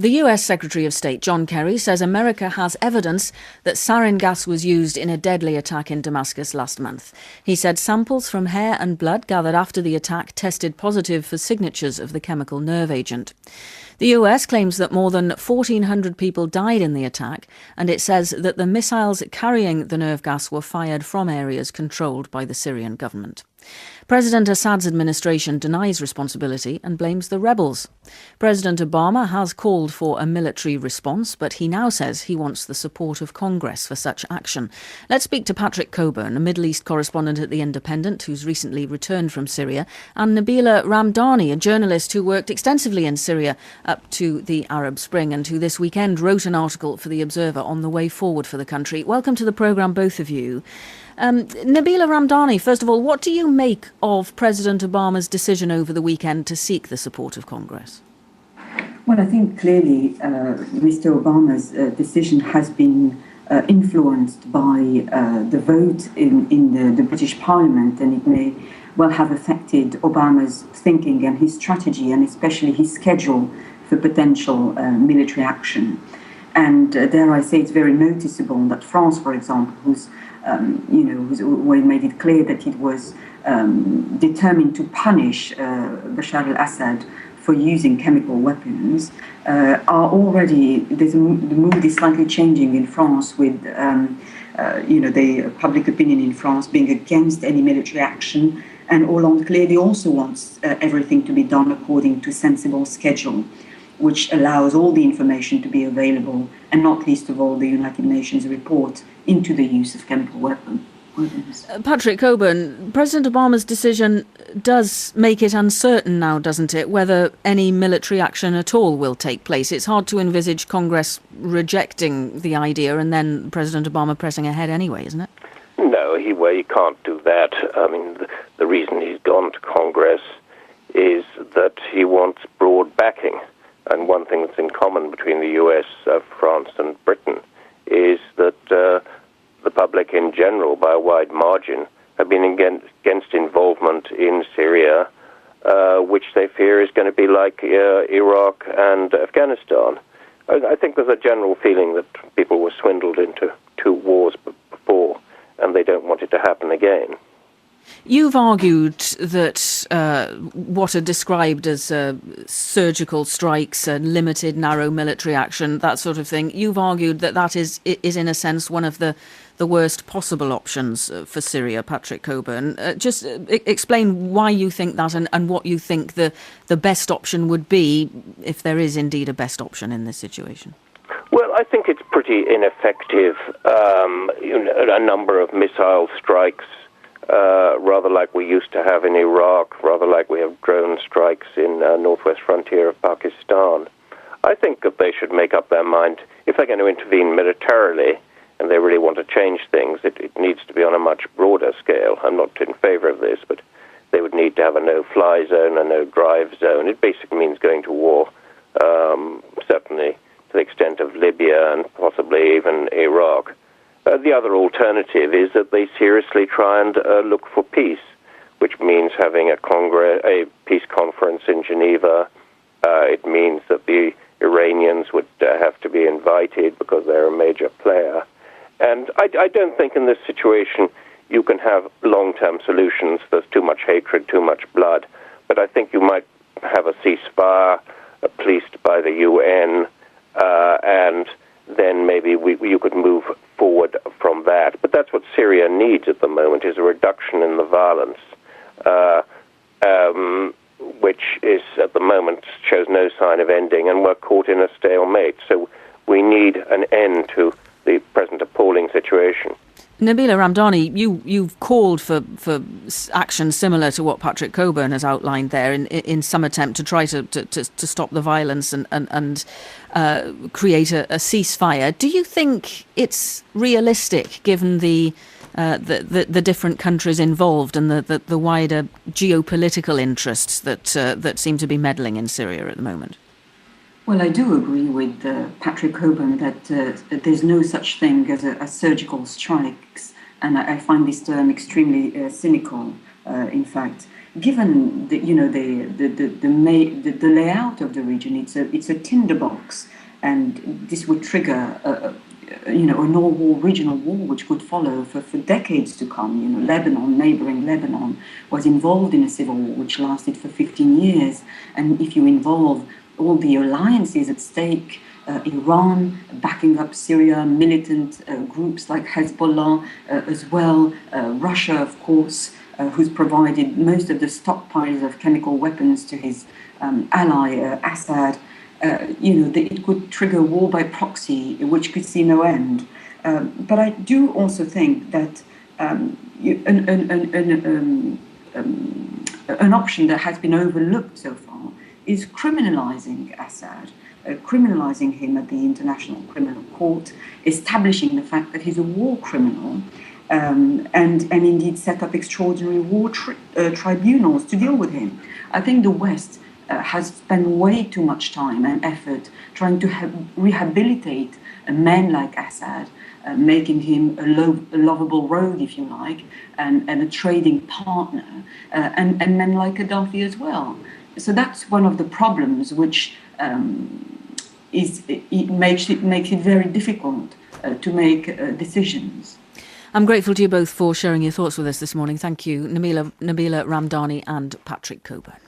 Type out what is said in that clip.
The US Secretary of State John Kerry says America has evidence that sarin gas was used in a deadly attack in Damascus last month. He said samples from hair and blood gathered after the attack tested positive for signatures of the chemical nerve agent. The US claims that more than 1,400 people died in the attack, and it says that the missiles carrying the nerve gas were fired from areas controlled by the Syrian government. President Assad's administration denies responsibility and blames the rebels. President Obama has called for a military response, but he now says he wants the support of Congress for such action. Let's speak to Patrick Cockburn, a Middle East correspondent at The Independent, who's recently returned from Syria, and Nabila Ramdani, a journalist who worked extensively in Syria up to the Arab Spring and who this weekend wrote an article for The Observer on the way forward for the country. Welcome to the programme, both of you. Nabila Ramdani, first of all, what do you make of President Obama's decision over the weekend to seek the support of Congress? Well, I think clearly Mr. Obama's decision has been influenced by the vote in the British Parliament, and it may well have affected Obama's thinking and his strategy, and especially his schedule for potential military action. And dare I say, it's very noticeable that France, for example, who's made it clear that it was determined to punish Bashar al-Assad for using chemical weapons, are already, the mood is slightly changing in France with, the public opinion in France being against any military action. And Hollande clearly also wants everything to be done according to a sensible schedule, which allows all the information to be available, and not least of all the United Nations report into the use of chemical weapons. Patrick Cockburn, President Obama's decision does make it uncertain now, doesn't it, whether any military action at all will take place. It's hard to envisage Congress rejecting the idea and then President Obama pressing ahead anyway, isn't it? No, he can't do that. I mean, the reason he's gone to Congress is that he wants broad backing. And one thing that's in common between the US, France and Britain is that the public in general, by a wide margin, have been against involvement in Syria, which they fear is going to be like Iraq and Afghanistan. I think there's a general feeling that people were swindled into two wars before, and they don't want it to happen again. You've argued that what are described as surgical strikes, limited, narrow military action, that sort of thing, you've argued that that is in a sense one of the worst possible options for Syria, Patrick Cockburn. Just explain why you think that and what you think the best option would be, if there is indeed a best option in this situation. Well, I think it's pretty ineffective. A number of missile strikes, rather like we used to have in Iraq, rather like we have drone strikes in northwest frontier of Pakistan. I think that they should make up their mind. If they're going to intervene militarily and they really want to change things, it needs to be on a much broader scale. I'm not in favor of this, but they would need to have a no-fly zone, a no-drive zone. It basically means going to war, certainly to the extent of Libya and possibly even Iraq. The other alternative is that they seriously try and look for peace, which means having a peace conference in Geneva. It means that the Iranians would have to be invited because they're a major player. And I don't think in this situation you can have long-term solutions. There's too much hatred, too much blood. But I think you might have a ceasefire policed by the UN, and then maybe you could move forward from that. But that's what Syria needs at the moment, is a reduction in the violence, which is at the moment shows no sign of ending, and we're caught in a stalemate. So we need an end to the present appalling situation. Nabila Ramdani, you've called for action similar to what Patrick Cockburn has outlined there in some attempt to try to stop the violence and create a ceasefire. Do you think it's realistic, given the different countries involved and the wider geopolitical interests that seem to be meddling in Syria at the moment? Well, I do agree with Patrick Cockburn that there's no such thing as a surgical strikes, and I find this term extremely cynical, in fact. given the layout of the region, it's a tinderbox, and this would trigger an all-war regional war which could follow for decades to come. Neighboring Lebanon, was involved in a civil war which lasted for 15 years, and if you involve all the alliances at stake, Iran backing up Syria, militant groups like Hezbollah as well, Russia, of course, who's provided most of the stockpiles of chemical weapons to his ally Assad. It could trigger war by proxy, which could see no end. But I do also think that an option that has been overlooked so far is criminalizing Assad, criminalizing him at the International Criminal Court, establishing the fact that he's a war criminal, and indeed set up extraordinary war tribunals to deal with him. I think the West has spent way too much time and effort trying to rehabilitate a man like Assad, making him a lovable rogue, if you like, and a trading partner, and men like Gaddafi as well. So that's one of the problems which makes it very difficult to make decisions. I'm grateful to you both for sharing your thoughts with us this morning. Thank you, Nabila Ramdani and Patrick Cockburn.